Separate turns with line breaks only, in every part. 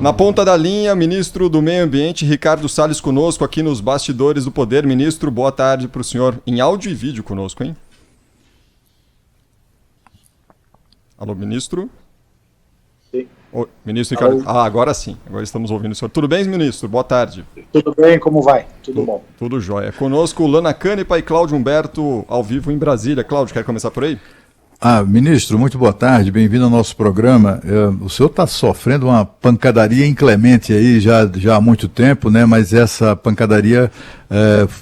Na ponta da linha, ministro do Meio Ambiente, Ricardo Salles, conosco aqui nos bastidores do Poder. Ministro, boa tarde para o senhor, em áudio e vídeo conosco, hein? Alô, ministro?
Sim.
Oi, ministro Ricardo. Agora sim, agora estamos ouvindo o senhor. Tudo bem, ministro? Boa tarde.
Tudo bem, como vai? Tudo bom.
Tudo jóia. Conosco, Lana Canepa e Cláudio Humberto, ao vivo em Brasília. Cláudio, quer começar por aí?
Ministro, muito boa tarde, bem-vindo ao nosso programa. O senhor está sofrendo uma pancadaria inclemente aí já há muito tempo, né? Mas essa pancadaria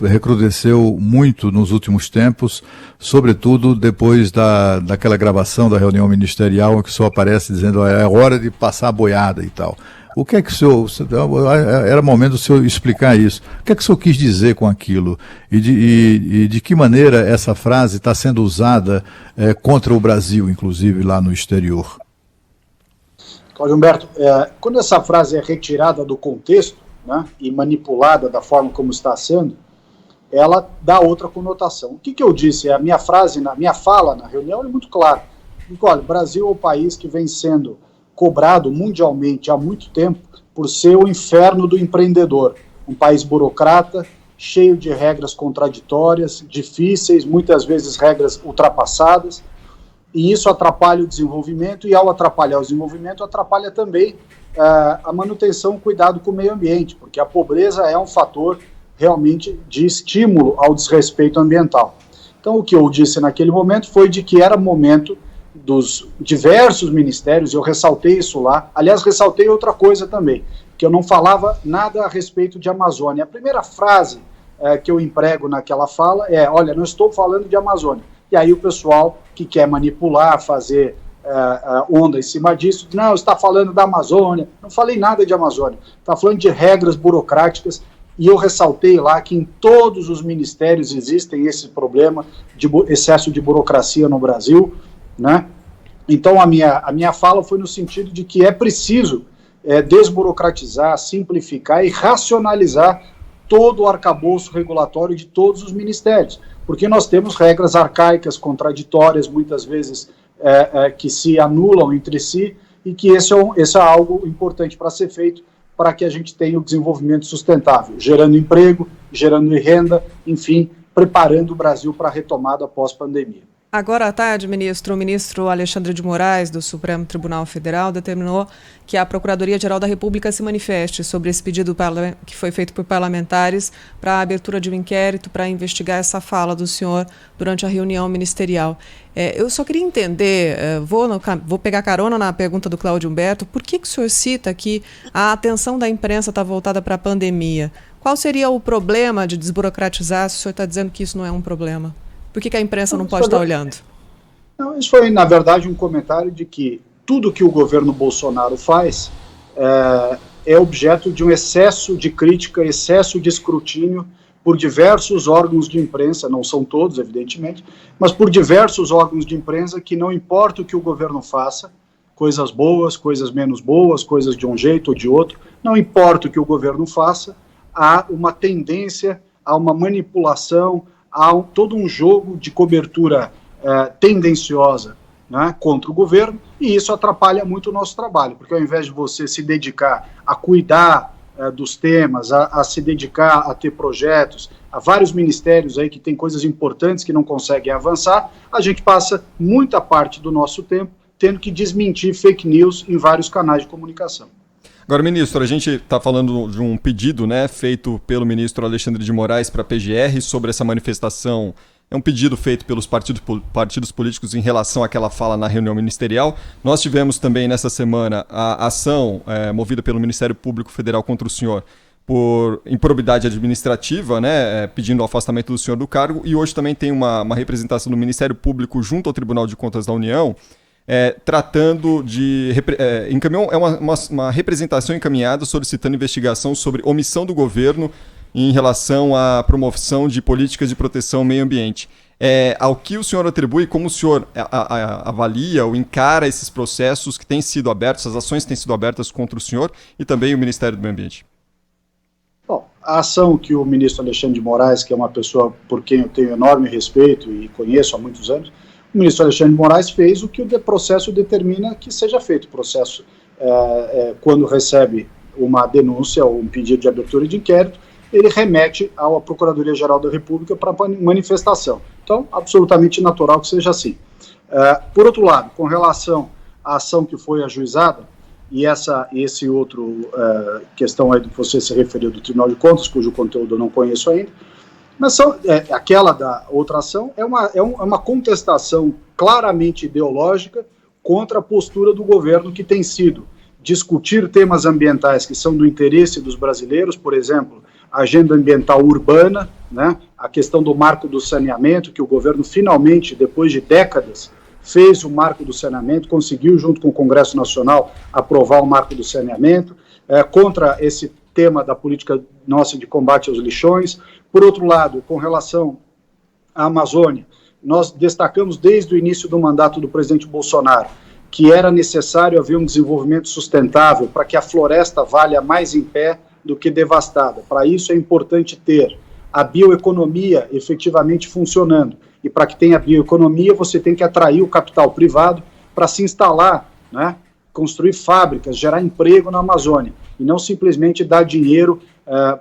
recrudesceu muito nos últimos tempos, sobretudo depois daquela gravação da reunião ministerial em que o senhor aparece dizendo é hora de passar a boiada e tal. O que é que o senhor... Era momento do senhor explicar isso. O que é que o senhor quis dizer com aquilo? E de que maneira essa frase está sendo usada contra o Brasil, inclusive, lá no exterior?
Cláudio Humberto, quando essa frase é retirada do contexto, né, e manipulada da forma como está sendo, ela dá outra conotação. O que eu disse? A minha frase, a minha fala na reunião é muito clara. Olha, o Brasil é o país que vem sendo cobrado mundialmente há muito tempo por ser o inferno do empreendedor. Um país burocrata, cheio de regras contraditórias, difíceis, muitas vezes regras ultrapassadas, e isso atrapalha o desenvolvimento, e ao atrapalhar o desenvolvimento, atrapalha também a manutenção, o cuidado com o meio ambiente, porque a pobreza é um fator realmente de estímulo ao desrespeito ambiental. Então, o que eu disse naquele momento foi de que era momento dos diversos ministérios, eu ressaltei isso lá, aliás, ressaltei outra coisa também, que eu não falava nada a respeito de Amazônia. A primeira frase que eu emprego naquela fala é, olha, não estou falando de Amazônia. E aí o pessoal que quer manipular, fazer onda em cima disso, não, está falando da Amazônia, não falei nada de Amazônia, está falando de regras burocráticas, e eu ressaltei lá que em todos os ministérios existem esse problema de excesso de burocracia no Brasil, né? Então a minha fala foi no sentido de que é preciso desburocratizar, simplificar e racionalizar todo o arcabouço regulatório de todos os ministérios, porque nós temos regras arcaicas, contraditórias, muitas vezes que se anulam entre si, e que esse é algo importante para ser feito para que a gente tenha o desenvolvimento sustentável, gerando emprego, gerando renda, enfim, preparando o Brasil para a retomada pós-pandemia.
Agora à tarde, ministro, o ministro Alexandre de Moraes, do Supremo Tribunal Federal, determinou que a Procuradoria-Geral da República se manifeste sobre esse pedido que foi feito por parlamentares para a abertura de um inquérito para investigar essa fala do senhor durante a reunião ministerial. Eu só queria entender, vou pegar carona na pergunta do Cláudio Humberto, por que o senhor cita que a atenção da imprensa está voltada para a pandemia? Qual seria o problema de desburocratizar se o senhor está dizendo que isso não é um problema? Por que a imprensa não pode estar olhando?
Não, isso foi, na verdade, um comentário de que tudo que o governo Bolsonaro faz é objeto de um excesso de crítica, excesso de escrutínio por diversos órgãos de imprensa, não são todos, evidentemente, mas por diversos órgãos de imprensa que não importa o que o governo faça, coisas boas, coisas menos boas, coisas de um jeito ou de outro, não importa o que o governo faça, há uma tendência, há uma manipulação, há todo um jogo de cobertura tendenciosa, né, contra o governo, e isso atrapalha muito o nosso trabalho, porque ao invés de você se dedicar a cuidar dos temas, a se dedicar a ter projetos, há vários ministérios aí que tem coisas importantes que não conseguem avançar, a gente passa muita parte do nosso tempo tendo que desmentir fake news em vários canais de comunicação.
Agora, ministro, a gente está falando de um pedido, né, feito pelo ministro Alexandre de Moraes para a PGR sobre essa manifestação. É um pedido feito pelos partidos políticos em relação àquela fala na reunião ministerial. Nós tivemos também nessa semana a ação movida pelo Ministério Público Federal contra o senhor por improbidade administrativa, né, pedindo o afastamento do senhor do cargo. E hoje também tem uma representação do Ministério Público junto ao Tribunal de Contas da União, tratando de... uma representação encaminhada solicitando investigação sobre omissão do governo em relação à promoção de políticas de proteção ao meio ambiente. Ao que o senhor atribui, como o senhor avalia ou encara esses processos que têm sido abertos, as ações que têm sido abertas contra o senhor e também o Ministério do Meio Ambiente?
Bom, a ação que o ministro Alexandre de Moraes, que é uma pessoa por quem eu tenho enorme respeito e conheço há muitos anos, o ministro Alexandre de Moraes fez o que o processo determina que seja feito. O processo quando recebe uma denúncia ou um pedido de abertura de inquérito, ele remete à Procuradoria-Geral da República para manifestação. Então, absolutamente natural que seja assim. Por outro lado, com relação à ação que foi ajuizada, e esse outro questão aí que você se referiu do Tribunal de Contas, cujo conteúdo eu não conheço ainda, mas aquela da outra ação é uma contestação claramente ideológica contra a postura do governo, que tem sido discutir temas ambientais que são do interesse dos brasileiros, por exemplo, a agenda ambiental urbana, né, a questão do marco do saneamento, que o governo finalmente, depois de décadas, fez o marco do saneamento, conseguiu, junto com o Congresso Nacional, aprovar o marco do saneamento, contra esse tema da política nossa de combate aos lixões. Por outro lado, com relação à Amazônia, nós destacamos desde o início do mandato do presidente Bolsonaro que era necessário haver um desenvolvimento sustentável para que a floresta valha mais em pé do que devastada. Para isso é importante ter a bioeconomia efetivamente funcionando. E para que tenha bioeconomia, você tem que atrair o capital privado para se instalar, né, construir fábricas, gerar emprego na Amazônia, e não simplesmente dar dinheiro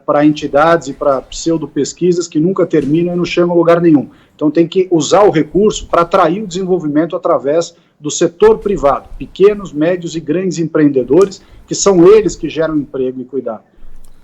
para entidades e para pseudo-pesquisas que nunca terminam e não chegam a lugar nenhum. Então tem que usar o recurso para atrair o desenvolvimento através do setor privado, pequenos, médios e grandes empreendedores, que são eles que geram emprego e cuidado.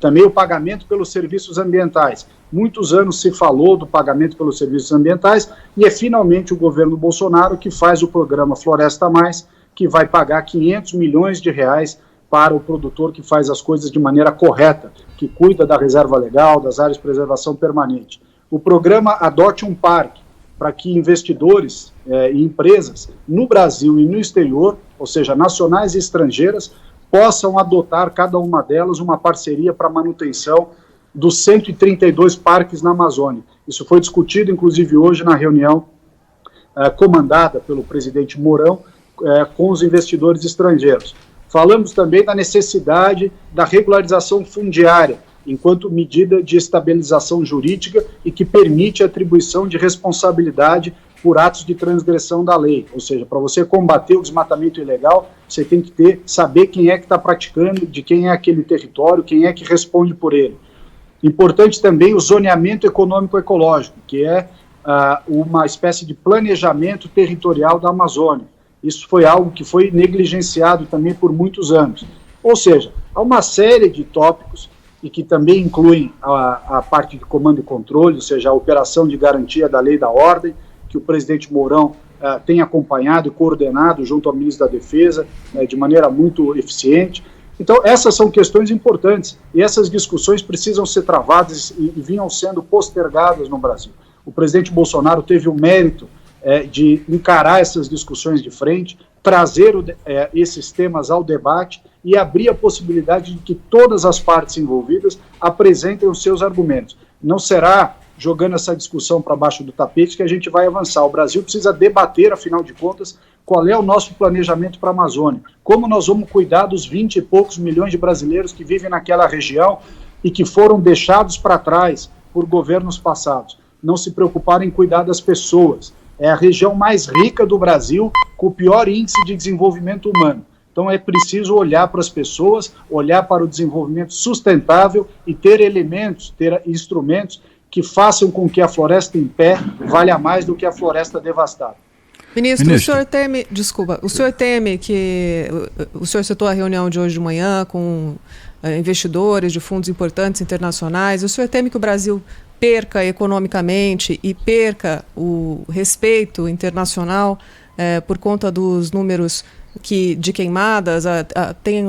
Também o pagamento pelos serviços ambientais. Muitos anos se falou do pagamento pelos serviços ambientais e é finalmente o governo Bolsonaro que faz o programa Floresta Mais, que vai pagar 500 milhões de reais para o produtor que faz as coisas de maneira correta, que cuida da reserva legal, das áreas de preservação permanente. O programa Adote um Parque, para que investidores e empresas no Brasil e no exterior, ou seja, nacionais e estrangeiras, possam adotar, cada uma delas, uma parceria para a manutenção dos 132 parques na Amazônia. Isso foi discutido, inclusive, hoje na reunião comandada pelo presidente Mourão com os investidores estrangeiros. Falamos também da necessidade da regularização fundiária, enquanto medida de estabilização jurídica e que permite a atribuição de responsabilidade por atos de transgressão da lei. Ou seja, para você combater o desmatamento ilegal, você tem que saber quem é que está praticando, de quem é aquele território, quem é que responde por ele. Importante também o zoneamento econômico-ecológico, que é uma espécie de planejamento territorial da Amazônia. Isso foi algo que foi negligenciado também por muitos anos. Ou seja, há uma série de tópicos e que também incluem a parte de comando e controle, ou seja, a operação de garantia da lei e da ordem, que o presidente Mourão tem acompanhado e coordenado junto ao ministro da Defesa de maneira muito eficiente. Então, essas são questões importantes e essas discussões precisam ser travadas e vinham sendo postergadas no Brasil. O presidente Bolsonaro teve o mérito de encarar essas discussões de frente, trazer esses temas ao debate e abrir a possibilidade de que todas as partes envolvidas apresentem os seus argumentos. Não será jogando essa discussão para baixo do tapete que a gente vai avançar. O Brasil precisa debater, afinal de contas, qual é o nosso planejamento para a Amazônia, como nós vamos cuidar dos 20 e poucos milhões de brasileiros que vivem naquela região e que foram deixados para trás por governos passados. Não se preocuparem em cuidar das pessoas. É a região mais rica do Brasil, com o pior índice de desenvolvimento humano. Então é preciso olhar para as pessoas, olhar para o desenvolvimento sustentável e ter elementos, ter instrumentos que façam com que a floresta em pé valha mais do que a floresta devastada.
Ministro, o senhor teme que... O senhor citou a reunião de hoje de manhã com investidores de fundos importantes internacionais. O senhor teme que o Brasil perca economicamente e perca o respeito internacional por conta dos números de queimadas?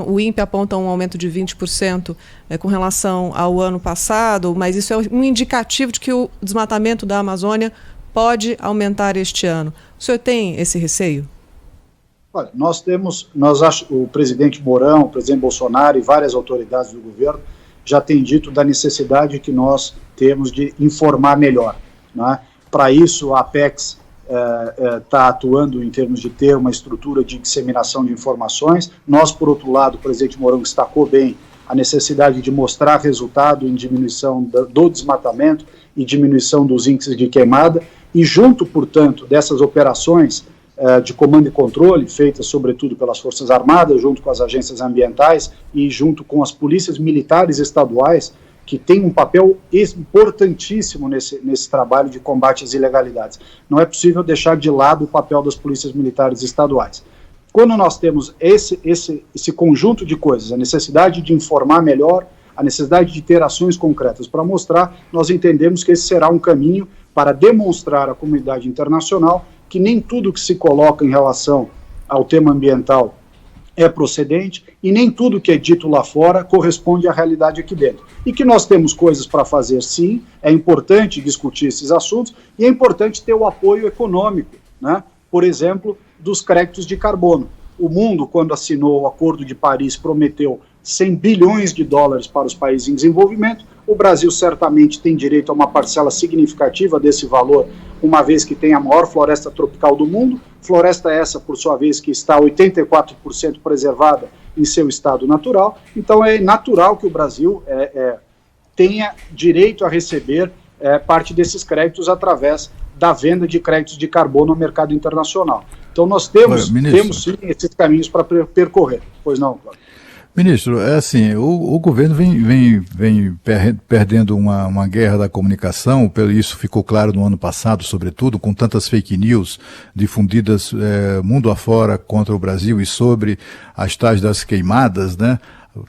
O INPE aponta um aumento de 20% com relação ao ano passado, mas isso é um indicativo de que o desmatamento da Amazônia pode aumentar este ano. O senhor tem esse receio?
Olha, o presidente Mourão, o presidente Bolsonaro e várias autoridades do governo já têm dito da necessidade que nós temos de informar melhor, né? Para isso, a Apex está atuando em termos de ter uma estrutura de disseminação de informações. Nós, por outro lado, o presidente Mourão destacou bem a necessidade de mostrar resultado em diminuição do desmatamento e diminuição dos índices de queimada, e junto, portanto, dessas operações de comando e controle, feitas sobretudo pelas Forças Armadas, junto com as agências ambientais e junto com as polícias militares estaduais, que tem um papel importantíssimo nesse trabalho de combate às ilegalidades. Não é possível deixar de lado o papel das polícias militares estaduais. Quando nós temos esse conjunto de coisas, a necessidade de informar melhor, a necessidade de ter ações concretas para mostrar, nós entendemos que esse será um caminho para demonstrar à comunidade internacional que nem tudo que se coloca em relação ao tema ambiental é procedente e nem tudo que é dito lá fora corresponde à realidade aqui dentro. E que nós temos coisas para fazer, sim, é importante discutir esses assuntos e é importante ter o apoio econômico, né? Por exemplo, dos créditos de carbono. O mundo, quando assinou o Acordo de Paris, prometeu 100 bilhões de dólares para os países em desenvolvimento. O Brasil certamente tem direito a uma parcela significativa desse valor, uma vez que tem a maior floresta tropical do mundo, floresta essa, por sua vez, que está 84% preservada em seu estado natural. Então é natural que o Brasil tenha direito a receber parte desses créditos através da venda de créditos de carbono no mercado internacional. Então nós temos sim esses caminhos para percorrer. Pois não, Cláudio?
Ministro, é assim, o governo vem perdendo uma guerra da comunicação, isso ficou claro no ano passado, sobretudo, com tantas fake news difundidas mundo afora contra o Brasil e sobre as tais das queimadas, né?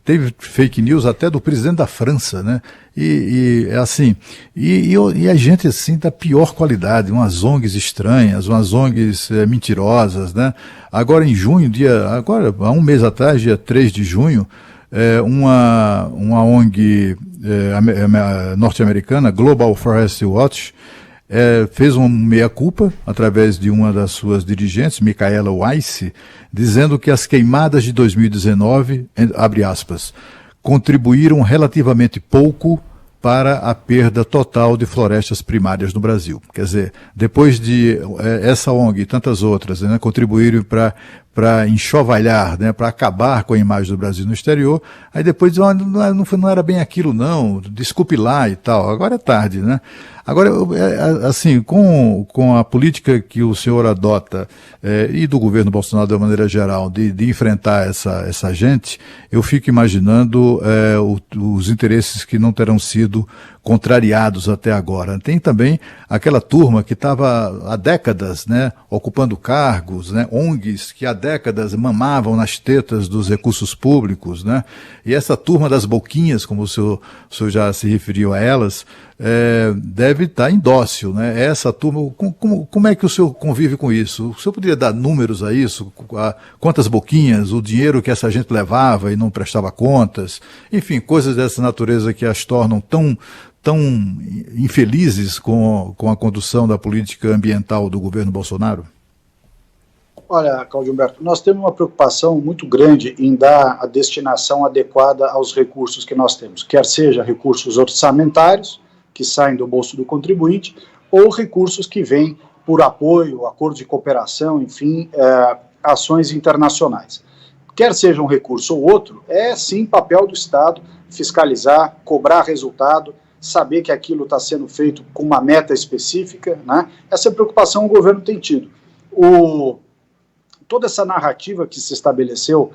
Teve fake news até do presidente da França, né? E a gente assim da pior qualidade, umas ONGs estranhas, umas ONGs mentirosas, né? Agora em junho, há um mês atrás, dia 3 de junho, uma ONG norte-americana, Global Forest Watch, fez uma meia-culpa através de uma das suas dirigentes, Micaela Weiss, dizendo que as queimadas de 2019, abre aspas, contribuíram relativamente pouco para a perda total de florestas primárias no Brasil. Quer dizer, depois de essa ONG e tantas outras, né, contribuírem para enxovalhar, né, para acabar com a imagem do Brasil no exterior, aí depois não era bem aquilo não, desculpe lá e tal, agora é tarde, né? Agora, assim, com a política que o senhor adota e do governo Bolsonaro de uma maneira geral, de enfrentar essa gente, eu fico imaginando os interesses que não terão sido contrariados até agora. Tem também aquela turma que estava há décadas, né, ocupando cargos, né, ONGs que há décadas mamavam nas tetas dos recursos públicos, né, e essa turma das boquinhas, como o senhor já se referiu a elas, deve estar indócil, né? Essa turma, como é que o senhor convive com isso? O senhor poderia dar números a isso? Quantas boquinhas, o dinheiro que essa gente levava e não prestava contas? Enfim, coisas dessa natureza que as tornam tão infelizes com a condução da política ambiental do governo Bolsonaro?
Olha, Cláudio Humberto, nós temos uma preocupação muito grande em dar a destinação adequada aos recursos que nós temos, quer seja recursos orçamentários, que saem do bolso do contribuinte, ou recursos que vêm por apoio, acordos de cooperação, enfim, ações internacionais. Quer seja um recurso ou outro, é sim papel do Estado fiscalizar, cobrar resultado, saber que aquilo está sendo feito com uma meta específica, né? Essa preocupação o governo tem tido. Toda essa narrativa que se estabeleceu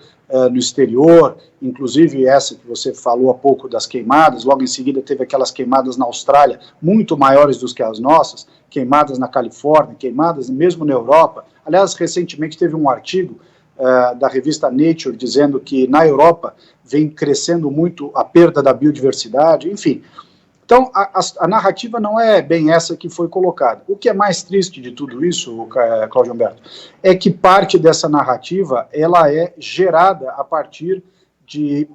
no exterior, inclusive essa que você falou há pouco das queimadas, logo em seguida teve aquelas queimadas na Austrália, muito maiores do que as nossas, queimadas na Califórnia, queimadas mesmo na Europa. Aliás, recentemente teve um artigo da revista Nature dizendo que na Europa vem crescendo muito a perda da biodiversidade, enfim. Então, a narrativa não é bem essa que foi colocada. O que é mais triste de tudo isso, Cláudio Humberto, é que parte dessa narrativa ela é gerada a partir de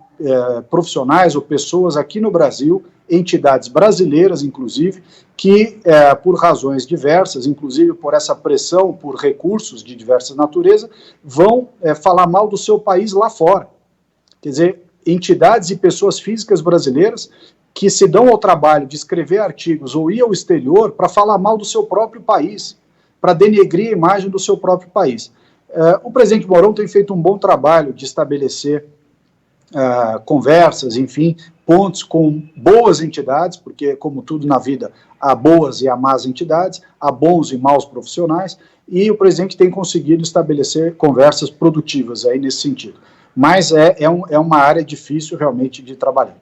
profissionais ou pessoas aqui no Brasil, entidades brasileiras, inclusive, que, por razões diversas, inclusive por essa pressão por recursos de diversa natureza, vão falar mal do seu país lá fora. Quer dizer, entidades e pessoas físicas brasileiras que se dão ao trabalho de escrever artigos ou ir ao exterior para falar mal do seu próprio país, para denegrir a imagem do seu próprio país. O presidente Mourão tem feito um bom trabalho de estabelecer conversas, enfim, pontos com boas entidades, porque, como tudo na vida, há boas e há más entidades, há bons e maus profissionais, e o presidente tem conseguido estabelecer conversas produtivas aí nesse sentido. Mas é uma área difícil realmente de trabalhar.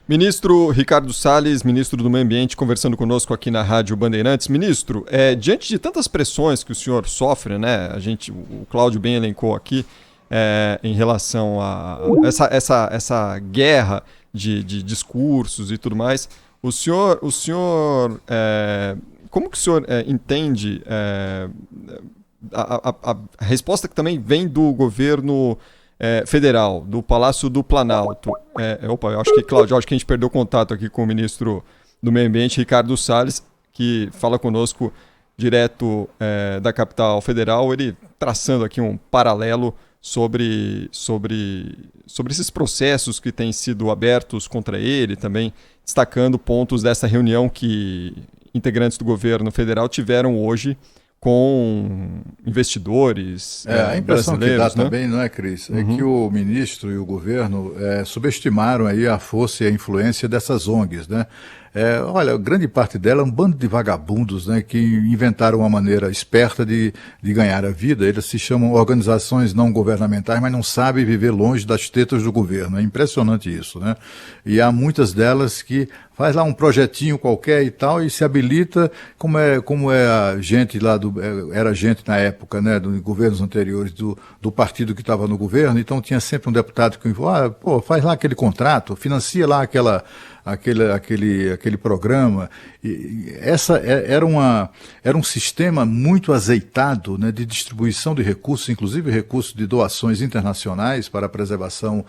Ministro Ricardo Salles, ministro do Meio Ambiente, conversando conosco aqui na Rádio Bandeirantes. Ministro, diante de tantas pressões que o senhor sofre, né, o Cláudio bem elencou aqui, em relação a essa guerra de discursos e tudo mais, o senhor como que o senhor entende a resposta que também vem do governo federal, do Palácio do Planalto? Eu acho que, Cláudio, a gente perdeu contato aqui com o ministro do Meio Ambiente, Ricardo Salles, que fala conosco direto da capital federal, ele traçando aqui um paralelo sobre esses processos que têm sido abertos contra ele, também destacando pontos dessa reunião que integrantes do governo federal tiveram hoje com investidores
a impressão que dá,
né?
Também, não é, Cris? É que o ministro e o governo subestimaram aí a força e a influência dessas ONGs, né? Olha, grande parte dela é um bando de vagabundos, né, que inventaram uma maneira esperta de ganhar a vida. Eles se chamam organizações não governamentais, mas não sabem viver longe das tetas do governo. É impressionante isso, né? E há muitas delas que faz lá um projetinho qualquer e tal, e se habilita, como é a gente lá era gente na época, né, dos governos anteriores, do partido que estava no governo. Então tinha sempre um deputado que faz lá aquele contrato, financia lá aquele programa. E era um sistema muito azeitado, né, de distribuição de recursos, inclusive recursos de doações internacionais para a preservação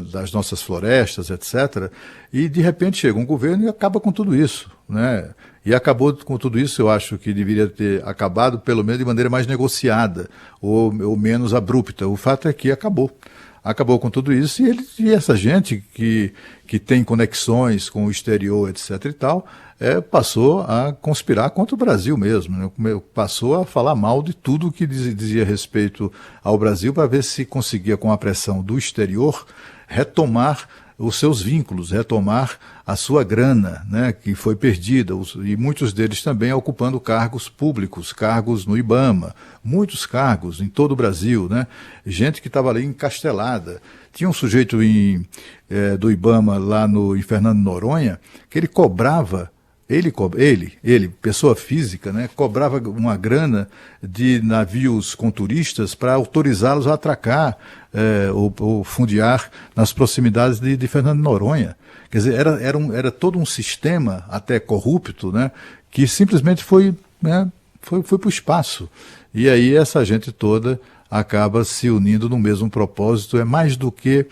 das nossas florestas, etc. E de repente chega um governo e acaba com tudo isso, né? E acabou com tudo isso. Eu acho que deveria ter acabado pelo menos de maneira mais negociada ou menos abrupta. O fato é que acabou com tudo isso, e essa gente que tem conexões com o exterior, etc. e tal, passou a conspirar contra o Brasil mesmo, né? Passou a falar mal de tudo que dizia respeito ao Brasil, para ver se conseguia, com a pressão do exterior, retomar os seus vínculos, retomar a sua grana, né, que foi perdida, e muitos deles também ocupando cargos públicos, cargos no IBAMA, muitos cargos em todo o Brasil, né, gente que estava ali encastelada. Tinha um sujeito do IBAMA lá em Fernando de Noronha, que ele cobrava, ele, pessoa física, né, cobrava uma grana de navios com turistas para autorizá-los a atracar ou fundear nas proximidades de Fernando de Noronha. Quer dizer, era todo um sistema, até corrupto, né, que simplesmente foi para o espaço. E aí essa gente toda acaba se unindo no mesmo propósito. É mais do que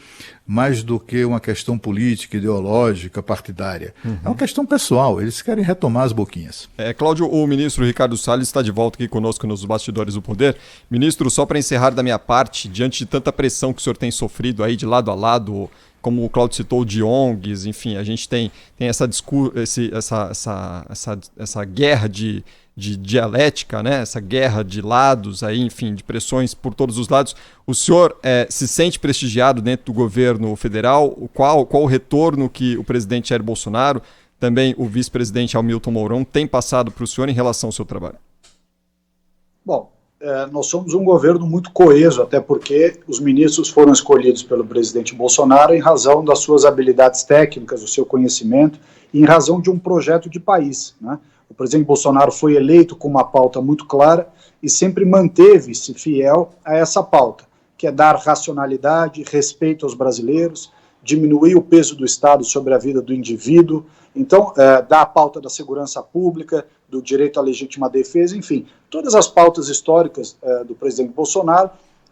uma questão política, ideológica, partidária. É uma questão pessoal. Eles querem retomar as boquinhas.
Cláudio, o ministro Ricardo Salles está de volta aqui conosco nos bastidores do poder. Ministro, só para encerrar da minha parte, diante de tanta pressão que o senhor tem sofrido aí de lado a lado, como o Cláudio citou, de ONGs, enfim, a gente tem essa guerra de dialética, né? Essa guerra de lados, aí, enfim, de pressões por todos os lados. O senhor se sente prestigiado dentro do governo federal? Qual o retorno que o presidente Jair Bolsonaro, também o vice-presidente Hamilton Mourão, tem passado para o senhor em relação ao seu trabalho?
Bom, nós somos um governo muito coeso, até porque os ministros foram escolhidos pelo presidente Bolsonaro em razão das suas habilidades técnicas, do seu conhecimento, e em razão de um projeto de país, né? O presidente Bolsonaro foi eleito com uma pauta muito clara e sempre manteve-se fiel a essa pauta, que é dar racionalidade, respeito aos brasileiros, diminuir o peso do Estado sobre a vida do indivíduo. Então, da pauta da segurança pública, do direito à legítima defesa, enfim, todas as pautas históricas do presidente Bolsonaro,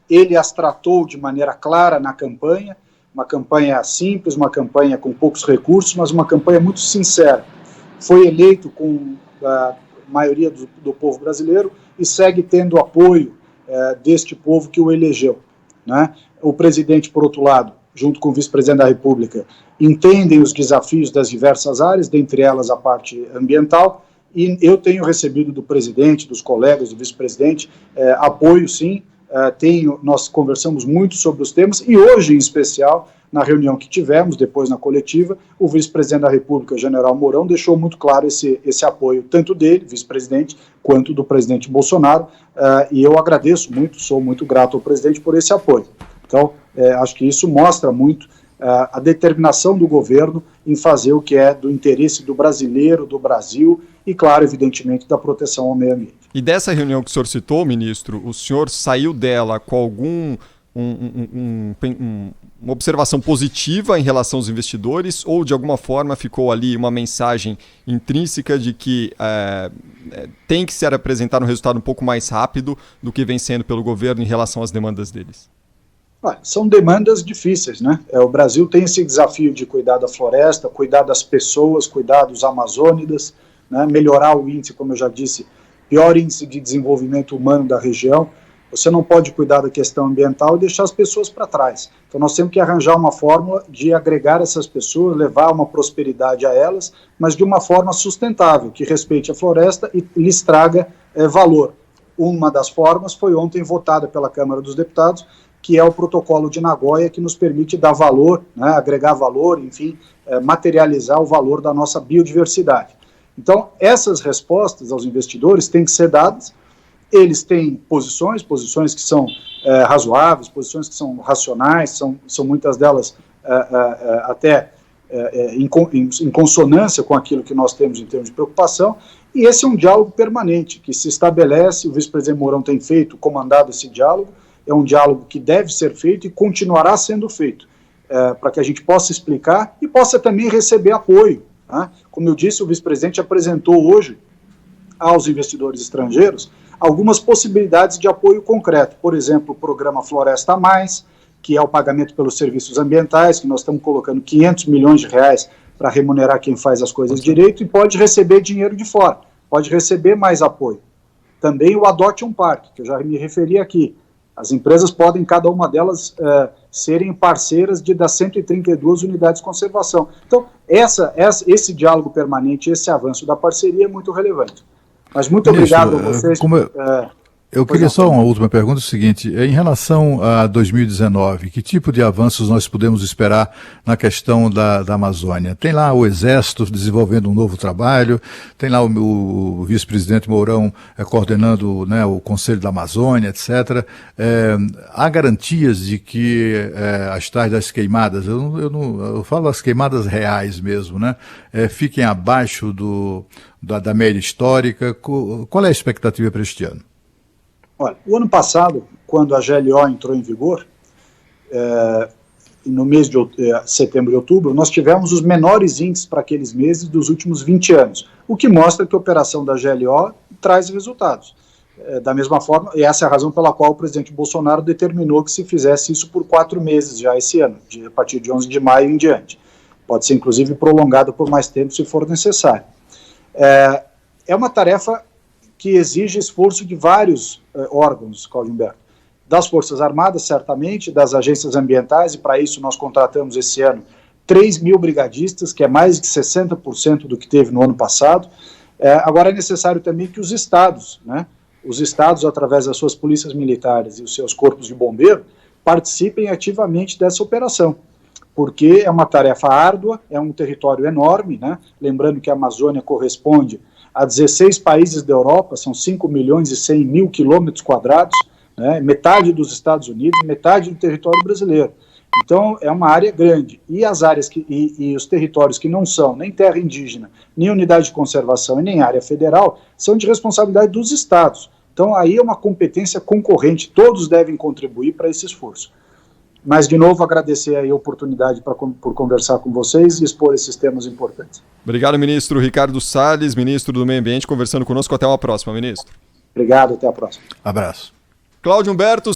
ele as tratou de maneira clara na campanha, uma campanha simples, uma campanha com poucos recursos, mas uma campanha muito sincera. Foi eleito com a maioria do povo brasileiro e segue tendo apoio deste povo que o elegeu, né? O presidente, por outro lado, junto com o vice-presidente da República, entendem os desafios das diversas áreas, dentre elas a parte ambiental, e eu tenho recebido do presidente, dos colegas, do vice-presidente, apoio, sim, nós conversamos muito sobre os temas, e hoje, em especial, na reunião que tivemos, depois na coletiva, o vice-presidente da República, general Mourão, deixou muito claro esse apoio, tanto dele, vice-presidente, quanto do presidente Bolsonaro, e eu agradeço muito, sou muito grato ao presidente por esse apoio. Então, acho que isso mostra muito a determinação do governo em fazer o que é do interesse do brasileiro, do Brasil e, claro, evidentemente, da proteção ao meio ambiente.
E dessa reunião que o senhor citou, ministro, o senhor saiu dela com uma observação positiva em relação aos investidores, ou de alguma forma ficou ali uma mensagem intrínseca de que tem que ser apresentado um resultado um pouco mais rápido do que vem sendo pelo governo em relação às demandas deles?
São demandas difíceis, né? O Brasil tem esse desafio de cuidar da floresta, cuidar das pessoas, cuidar dos amazônidas, né? Melhorar o índice, como eu já disse, pior índice de desenvolvimento humano da região. Você não pode cuidar da questão ambiental e deixar as pessoas para trás. Então nós temos que arranjar uma fórmula de agregar essas pessoas, levar uma prosperidade a elas, mas de uma forma sustentável, que respeite a floresta e lhes traga valor. Uma das formas foi ontem votada pela Câmara dos Deputados, que é o protocolo de Nagoya, que nos permite dar valor, né, agregar valor, enfim, materializar o valor da nossa biodiversidade. Então, essas respostas aos investidores têm que ser dadas. Eles têm posições que são razoáveis, posições que são racionais, são muitas delas até em consonância com aquilo que nós temos em termos de preocupação, e esse é um diálogo permanente, que se estabelece, o vice-presidente Mourão tem comandado esse diálogo, é um diálogo que deve ser feito e continuará sendo feito, para que a gente possa explicar e possa também receber apoio. Né? Como eu disse, o vice-presidente apresentou hoje aos investidores estrangeiros algumas possibilidades de apoio concreto, por exemplo, o programa Floresta a Mais, que é o pagamento pelos serviços ambientais, que nós estamos colocando 500 milhões de reais para remunerar quem faz as coisas direito, e pode receber dinheiro de fora, pode receber mais apoio. Também o Adote um Parque, que eu já me referi aqui. As empresas podem, cada uma delas, serem parceiras das 132 unidades de conservação. Então, esse diálogo permanente, esse avanço da parceria é muito relevante. Mas muito obrigado a vocês.
Eu queria só uma última pergunta, o seguinte, em relação a 2019, que tipo de avanços nós podemos esperar na questão da Amazônia? Tem lá o Exército desenvolvendo um novo trabalho, tem lá o vice-presidente Mourão coordenando, né, o Conselho da Amazônia, etc. Há garantias de que as tais das queimadas, eu falo das queimadas reais mesmo, né, fiquem abaixo da média histórica? Qual é a expectativa para este ano?
Olha, o ano passado, quando a GLO entrou em vigor, no mês de setembro e outubro, nós tivemos os menores índices para aqueles meses dos últimos 20 anos, o que mostra que a operação da GLO traz resultados. Da mesma forma, e essa é a razão pela qual o presidente Bolsonaro determinou que se fizesse isso por 4 meses já esse ano, a partir de 11 de maio em diante. Pode ser, inclusive, prolongado por mais tempo se for necessário. É uma tarefa que exige esforço de vários órgãos, Cláudio Humberto. Das Forças Armadas, certamente, das agências ambientais, e para isso nós contratamos esse ano 3 mil brigadistas, que é mais de 60% do que teve no ano passado. Agora é necessário também que os estados, né, através das suas polícias militares e os seus corpos de bombeiro, participem ativamente dessa operação, porque é uma tarefa árdua, é um território enorme, né? Lembrando que a Amazônia corresponde a 16 países da Europa, são 5 milhões e 100 mil quilômetros quadrados, né, metade dos Estados Unidos, metade do território brasileiro. Então, é uma área grande. E as áreas e os territórios que não são nem terra indígena, nem unidade de conservação e nem área federal, são de responsabilidade dos estados. Então, aí é uma competência concorrente, todos devem contribuir para esse esforço. Mas, de novo, agradecer aí a oportunidade por conversar com vocês e expor esses temas importantes.
Obrigado, ministro Ricardo Salles, ministro do Meio Ambiente, conversando conosco. Até uma próxima, ministro.
Obrigado, até a próxima.
Abraço.
Cláudio Humberto.